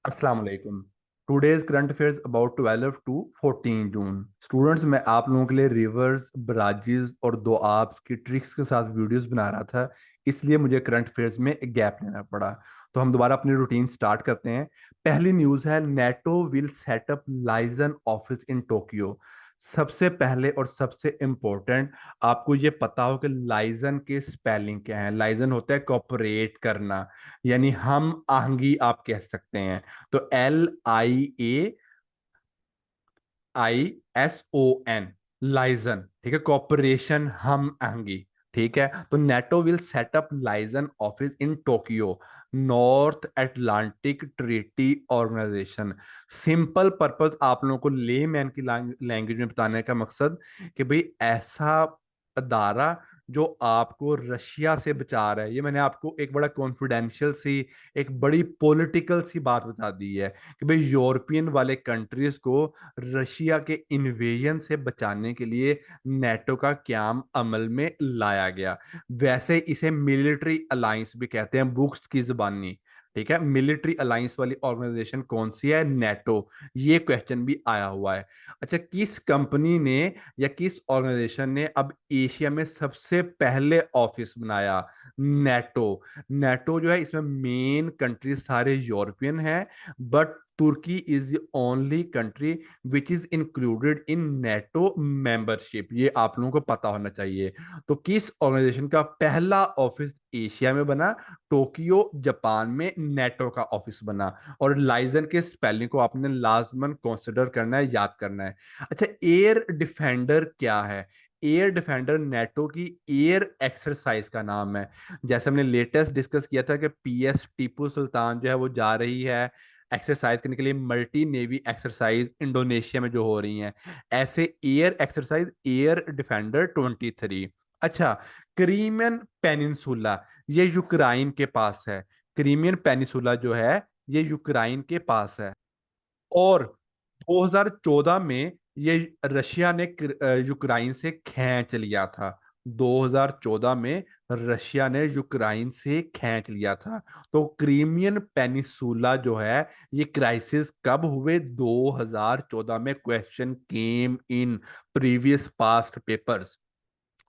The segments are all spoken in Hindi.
अस्सलाम वालेकुम। Today's current affairs about 12 to 14 June. Students, मैं आप लोगों के लिए रिवर्स, बराजिज और दो आप्स की ट्रिक्स के साथ वीडियोस बना रहा था, इसलिए मुझे करंट अफेयर्स में एक गैप लेना पड़ा। तो हम दोबारा अपनी रूटीन स्टार्ट करते हैं। पहली न्यूज़ है, NATO will set up liaison office in Tokyo. सबसे पहले और सबसे इम्पोर्टेंट, आपको ये पता हो कि लाइजन के स्पेलिंग क्या है। लाइजन होता है कॉपरेट करना, यानी हम आहंगी आप कह सकते हैं। तो LIAISON, लाइजन, ठीक है, कॉपरेशन, हम आहंगी। ठीक है, तो NATO will set up liaison office in Tokyo, North Atlantic Treaty Organization. Simple purpose आप लोगों को ले मैन की लैंग्वेज में बताने का मकसद कि भाई ऐसा अदारा जो आपको रशिया से बचा रहा है। ये मैंने आपको एक बड़ा कॉन्फिडेंशियल सी, एक बड़ी पॉलिटिकल सी बात बता दी है कि भाई यूरोपियन वाले कंट्रीज को रशिया के इन्वेजन से बचाने के लिए नेटो का क्याम अमल में लाया गया। वैसे इसे मिलिट्री अलायंस भी कहते हैं बुक्स की जुबानी। ठीक है, मिलिट्री अलायंस वाली ऑर्गेनाइजेशन कौन सी है? नेटो। ये क्वेश्चन भी आया हुआ है। अच्छा, किस कंपनी ने या किस ऑर्गेनाइजेशन ने अब एशिया में सबसे पहले ऑफिस बनाया? नेटो। नेटो जो है, इसमें मेन कंट्री सारे यूरोपियन हैं, but Turkey is the only country which is included in NATO membership. ये आप लोगों को पता होना चाहिए। तो किस ऑर्गेनाइजेशन का पहला ऑफिस एशिया में बना? टोक्यो, जापान में नेटो का ऑफिस बना। और लाइजन के स्पेलिंग को आपने लाजमन कंसिडर करना है, याद करना है। अच्छा, एयर डिफेंडर क्या है? एयर डिफेंडर नेटो की एयर एक्सरसाइज का नाम है। जैसे हमने लेटेस्ट डिस्कस किया था कि PS टीपू सुल्तान जो है वो जा रही है एक्सरसाइज करने के लिए, मल्टी नेवी एक्सरसाइज इंडोनेशिया में जो हो रही हैं, ऐसे एयर एक्सरसाइज एयर डिफेंडर 23। अच्छा, क्रीमियन पेनिनसुला, ये यूक्रेन के पास है। क्रीमियन पेनिनसुला जो है, ये यूक्रेन के पास है। और 2014 में ये रशिया ने यूक्रेन से खींच लिया था। 2014 में रशिया ने यूक्रेन से खींच लिया था। तो क्रीमियन पेनिसुला जो है, ये क्राइसिस कब हुए? 2014 में। Question came in previous past papers.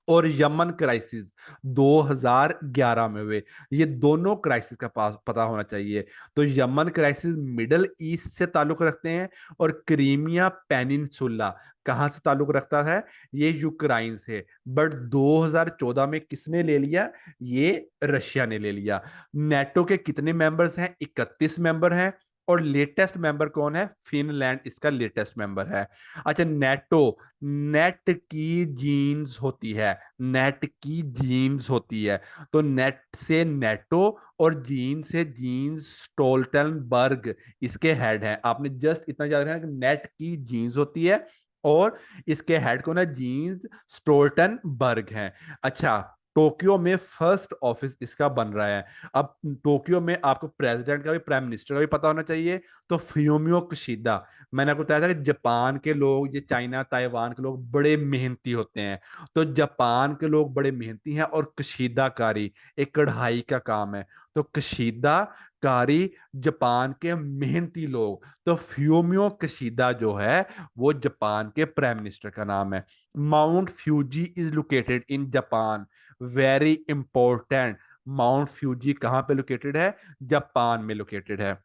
और यमन क्राइसिस 2011 में हुए। ये दोनों क्राइसिस का पता होना चाहिए। तो यमन क्राइसिस मिडल ईस्ट से ताल्लुक रखते हैं, और क्रीमिया पेनिनसुला कहां से ताल्लुक रखता है? ये यूक्रेन से। बट 2014 में किसने ले लिया? ये रशिया ने ले लिया। नेटो के कितने मेंबर्स हैं? 31 मेंबर हैं। और लेटेस्ट मेंबर कौन है? फिनलैंड इसका लेटेस्ट मेंबर है। अच्छा, नेटो, नेट की जीन्स होती है। नेट की जीन्स होती है। तो नेट से नेटो, और जीन से जीन्स स्टोल्टनबर्ग इसके हेड हैं। आपने जस्ट इतना याद रखना कि नेट की जीन्स होती है, और इसके हेड कौन है? जीन्स स्टोल्टनबर्ग हैं। अच्छा, टोक्यो में फर्स्ट ऑफिस इसका बन रहा है। अब टोक्यो में आपको प्रेसिडेंट का भी, प्राइम मिनिस्टर का भी पता होना चाहिए। तो फ्यूमियो किशिदा, मैंने आपको बताया था कि जापान के लोग, ये चाइना ताइवान के लोग बड़े मेहनती होते हैं। तो जापान के लोग बड़े मेहनती हैं, और कशीदाकारी एक कढ़ाई का काम है। तो कशीदाकारी जापान के मेहनती लोग। तो फ्यूमियो कशीदा जो है, वो जापान के प्राइम मिनिस्टर का नाम है। Mount Fuji is located in Japan. Very important. Mount Fuji कहाँ पे लोकेटेड है? जापान में लोकेटेड है।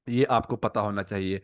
ये आपको पता होना चाहिए।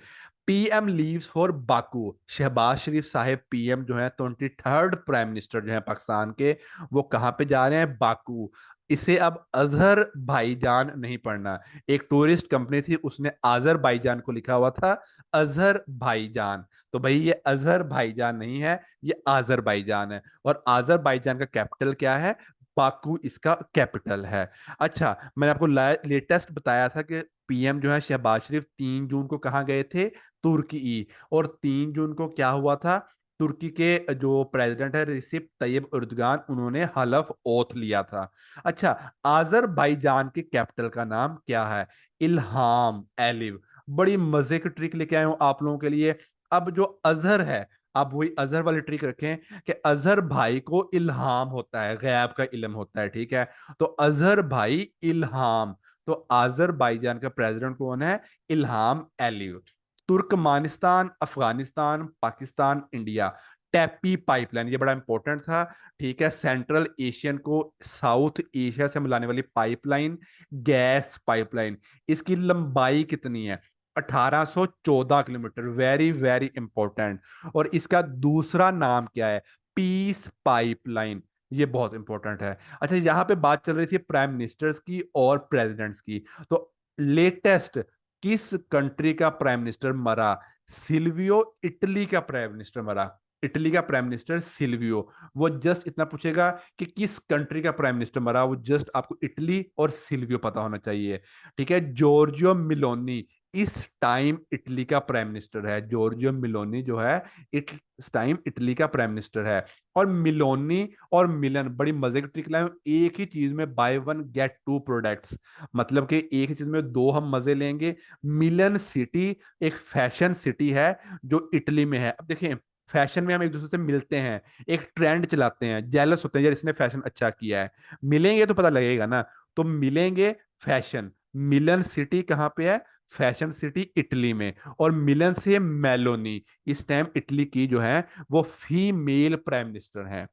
PM leaves for Baku. Shehbaz Sharif sahab PM जो है, 23rd प्राइम मिनिस्टर जो है पाकिस्तान के, वो कहाँ पे जा रहे हैं? बाकू। इसे अब अजहर भाईजान नहीं पढ़ना। एक टूरिस्ट कंपनी थी, उसने अजहर भाईजान को लिखा हुआ था, अजहर भाईजान। तो भाई ये अजहर भाईजान नहीं है, ये आजर भाईजान है। और आजर भाईजान का कैपिटल क्या है? बाकू इसका कैपिटल है। अच्छा, मैंने आपको लेटेस्ट बताया था कि पीएम जो है शहबाज शरीफ 3 जून को कहाँ गए थे? तुर्की। और 3 जून को क्या हुआ था? तुर्की के जो प्रेसिडेंट है रिसेप तैयब उर्दगान, उन्होंने हलफ ओथ लिया था। अच्छा, आजरबाईजान के कैपिटल का नाम क्या है? Ilham alive. बड़ी मजे की ट्रिक लेके आए हूं आप लोगों के लिए। अब जो अजहर है, आप वही अजहर वाली ट्रिक रखें कि अजहर भाई को इल्हाम होता है, गैब का इल्म होता है। ठीक है, तो अजहर भाई इल्हाम। तो अजरबैजान का प्रेसिडेंट कौन है? Ilham Aliyev. Turkmenistan, Afghanistan, Pakistan, India. TAPI pipeline, ये बड़ा इंपॉर्टेंट था। ठीक है, सेंट्रल एशियन को साउथ एशिया से मिलाने वाली पाइपलाइन, गैस पाइपलाइन। इसकी लंबाई कितनी है? 1814 किलोमीटर, वेरी वेरी इंपॉर्टेंट। और इसका दूसरा नाम क्या है? Peace pipeline. ये बहुत इंपॉर्टेंट है। अच्छा, यहाँ पे बात चल रही थी प्राइम मिनिस्टर्स की और प्रेसिडेंट्स की। तो लेटेस्ट किस कंट्री का प्राइम मिनिस्टर मरा? सिल्वियो, इटली का प्राइम मिनिस्टर मरा। इटली का प्राइम मिनिस्टर सिल्वियो। वो जस्ट इतना पूछेगा कि किस कंट्री का प्राइम मिनिस्टर मरा, वो जस्ट आपको इटली और सिल्वियो पता होना चाहिए। ठीक है, जॉर्जियो मिलोनी इस टाइम इटली का प्राइम मिनिस्टर है। जॉर्जियो मिलोनी जो है इस टाइम इटली का प्राइम मिनिस्टर है। और मिलोनी और मिलन बड़ी मजे की ट्रिक लाए, एक ही चीज में buy one get two products. मतलब कि एक ही चीज में दो हम मजे लेंगे। मिलन सिटी एक फैशन सिटी है जो इटली में है। अब देखें, फैशन में हम एक दूसरे से मिलते हैं, एक ट्रेंड चलाते हैं, जेलस होते हैं यार इसने फैशन अच्छा किया है। मिलेंगे तो पता लगेगा ना। तो मिलेंगे, फैशन। मिलन सिटी कहाँ पे है? फैशन सिटी इटली में। और मिलन से मेलोनी इस टाइम इटली की जो है वो फीमेल प्राइम मिनिस्टर हैं।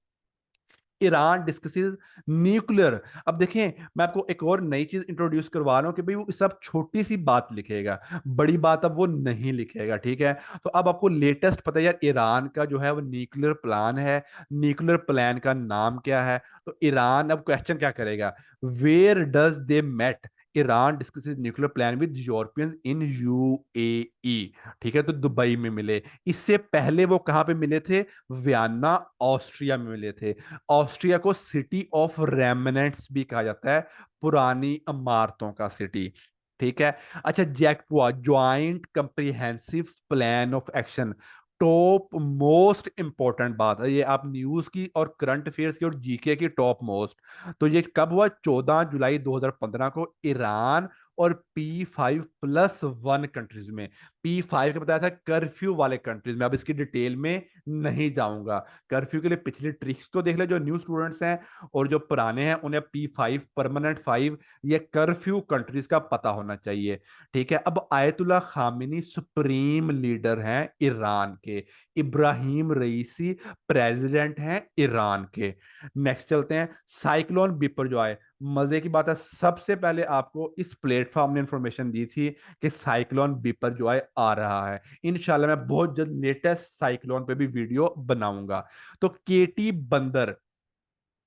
Iran discusses nuclear. अब देखें, मैं आपको एक और नई चीज इंट्रोड्यूस करवा रहा हूं कि भाई वो सब छोटी सी बात लिखेगा, बड़ी बात अब वो नहीं लिखेगा। ठीक है, तो अब आपको लेटेस्ट पता है यार, ईरान का जो है वो न्यूक्लियर प्लान है। न्यूक्लियर प्लान का नाम क्या है? तो ईरान अब क्वेश्चन क्या करेगा? Where does they met? Iran discusses nuclear plan with Europeans in UAE. ठीक है, तो दुबई में मिले। इससे पहले वो कहां पे मिले थे? वियना, ऑस्ट्रिया में मिले थे। ऑस्ट्रिया को सिटी ऑफ रेमनेंट्स भी कहा जाता है, पुरानी इमारतों का सिटी। ठीक है। अच्छा, जैकपुआ joint comprehensive plan of action, top most important बात है ये, आप न्यूज की और करंट अफेयर्स की और जीके की टॉप मोस्ट। तो ये कब हुआ? 14 जुलाई 2015 को ईरान और P5+1 कंट्रीज में। P5 का बताया था कर्फ्यू वाले कंट्रीज में, अब इसकी डिटेल में नहीं जाऊंगा। कर्फ्यू के लिए पिछली ट्रिक्स तो देख ले, जो न्यू स्टूडेंट्स हैं और जो पुराने हैं उन्हें P5 परमानेंट 5 ये कर्फ्यू कंट्रीज का पता होना चाहिए। ठीक है, अब आयतुल्ला खामिनी सुप्रीम लीडर हैं ईरान के। इब्राहिम रईसी प्रेसिडेंट हैं ईरान के। नेक्स्ट चलते हैं, साइक्लोन बिपर जो आए। मजे की बात है, सबसे पहले आपको इस प्लेटफॉर्म ने इंफॉर्मेशन दी थी कि साइक्लोन बिपर जो है आ रहा है। इंशाल्लाह मैं बहुत जल्द लेटेस्ट साइक्लोन पे भी वीडियो बनाऊंगा। तो केटी बंदर,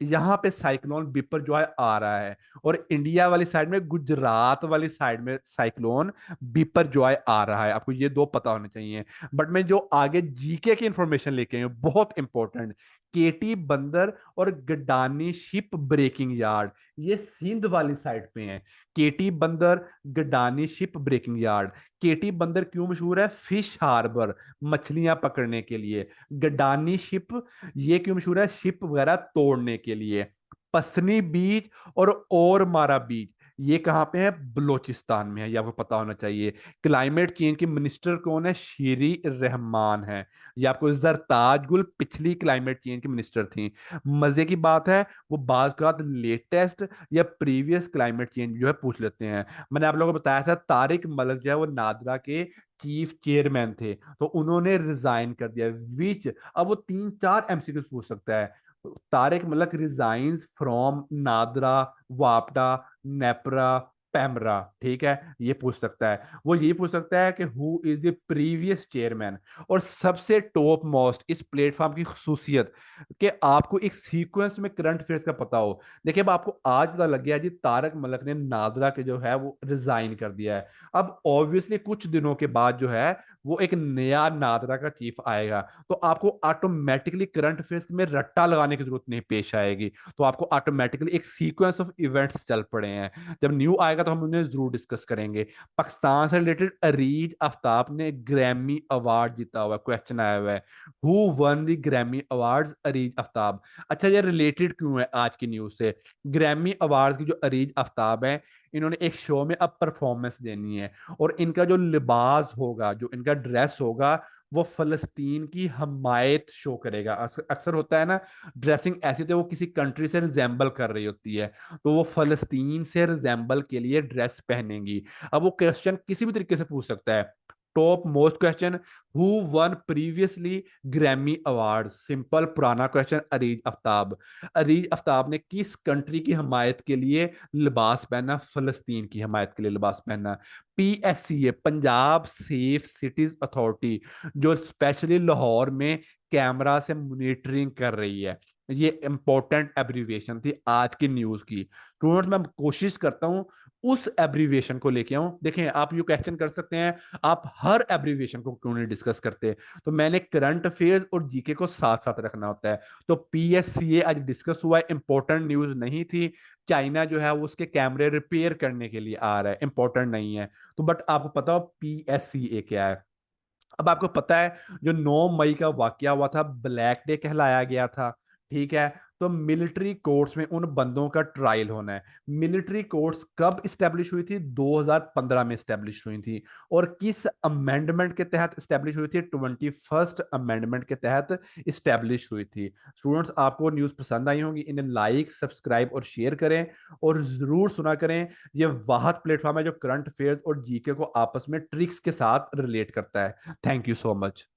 यहाँ पे साइक्लोन बिपर जो है आ रहा है। और इंडिया वाली साइड में, गुजरात वाली साइड में साइक्लोन बिपर जो है आ रहा है। आपको ये दो पता होने चाहिए। बट मैं जो आगे जीके की इंफॉर्मेशन लेके आई हूँ बहुत इंपॉर्टेंट। केटी बंदर और गडानी शिप ब्रेकिंग यार्ड, ये सिंध वाली साइड पे हैं। केटी बंदर, गडानी शिप ब्रेकिंग यार्ड। केटी बंदर क्यों मशहूर है? फिश हार्बर, मछलियां पकड़ने के लिए। गडानी शिप ये क्यों मशहूर है? शिप वगैरह तोड़ने के लिए। पसनी बीच और मारा बीच, ये कहाँ पे है? बलोचिस्तान में है, ये आपको पता होना चाहिए। क्लाइमेट चेंज की मिनिस्टर कौन है? शीरी रहमान है। ये आपको जरताज गुल पिछली क्लाइमेट चेंज की मिनिस्टर थी। मजे की बात है, वो बात का लेटेस्ट या प्रीवियस क्लाइमेट चेंज जो है पूछ लेते हैं। मैंने आप लोगों को बताया था तारिक मलिक जो है वो नादरा के चीफ चेयरमैन थे, तो उन्होंने रिजाइन कर दिया। विच, अब वो 3 4 एमसीक्यूज पूछ सकता है। तारिक मलिक रिजाइंस फ्रॉम नादरा, वापडा, नेपरा, पैमरा। ठीक है, ये पूछ सकता है। वो ये पूछ सकता है कि who is the previous chairman. और सबसे टॉप मोस्ट इस प्लेटफॉर्म की खसूसियत कि आपको एक सीक्वेंस में करंट अफेयर्स का पता हो। देखिए, अब आपको आज पता लग गया जी तारक मलिक ने नादरा के जो है वो रिजाइन कर दिया है। अब ऑब्वियसली कुछ दिनों के बाद जो है वो एक नया नादरा का चीफ आएगा, तो आपको ऑटोमेटिकली करंट अफेयर्स में रट्टा लगाने की जरूरत नहीं पेश आएगी। तो आपको ऑटोमेटिकली एक सीक्वेंस ऑफ इवेंट्स चल पड़े हैं। जब न्यू आएगा तो हम उन्हें जरूर डिस्कस करेंगे। पाकिस्तान से रिलेटेड अरीज आफ्ताब ने ग्रैमी अवार्ड जीता हुआ, क्वेश्चन आया हुआ है, who one the Grammy awards Areej Aftab. अच्छा, ये रिलेटेड क्यों है आज की न्यूज से? ग्रैमी अवार्ड की जो अरीज आफ्ताब है, इन्होंने एक शो में अब परफॉर्मेंस देनी है। और इनका जो लिबास होगा, जो इनका ड्रेस होगा, वो फलस्तीन की हमायत शो करेगा। अक्सर होता है ना, ड्रेसिंग ऐसी तो वो किसी कंट्री से रिजेंबल कर रही होती है, तो वो फलस्तीन से रिजेंबल के लिए ड्रेस पहनेंगी। अब वो क्वेश्चन किसी भी तरीके से पूछ सकता है। Top most question, who one previously Grammy award? Simple पुराना क्वेश्चन, अरीज आफ्ताब। अरीज आफ्ताब ने किस कंट्री की हमायत के लिए लिबास पहना? फलस्तीन की हमायत के लिए लिबास पहना। PSCA, Punjab safe cities authority, जो स्पेशली लाहौर में कैमरा से मॉनिटरिंग कर रही है। ये इंपॉर्टेंट एब्रीविएशन थी आज की न्यूज की। स्टूडेंट्स, मैं कोशिश करता हूं उस एब्रीविएशन को लेके आऊं। देखें, आप यू क्वेश्चन कर सकते हैं, आप हर एब्रीविएशन को क्यों नहीं डिस्कस करते? तो मैंने करंट अफेयर्स और जीके को साथ साथ रखना होता है। तो PSCA आज डिस्कस हुआ है, इंपॉर्टेंट न्यूज नहीं थी। चाइना जो है वो उसके कैमरे रिपेयर करने के लिए आ रहा है, इंपॉर्टेंट नहीं है। तो बट आपको पता हो PSCA क्या है? अब आपको पता है जो 9 मई का वाकया हुआ था, ब्लैक डे कहलाया गया था, ठीक है? तो मिलिट्री कोर्ट्स में उन बंदों का ट्रायल होना है। मिलिट्री कोर्ट्स कब स्टैब्लिश हुई थी? 2015 में स्टैब्लिश हुई थी। और किस अमेंडमेंट के तहत स्टैब्लिश हुई थी? 21st अमेंडमेंट के तहत स्टैब्लिश हुई थी। स्टूडेंट्स, आपको न्यूज़ पसंद आई होंगी, इन्हें लाइक सब्सक्राइब और शेयर करें, और जरूर सुना करें। ये वाहद प्लेटफॉर्म है जो करंट अफेयर्स और जीके को आपस में ट्रिक्स के साथ रिलेट करता है। Thank you so much.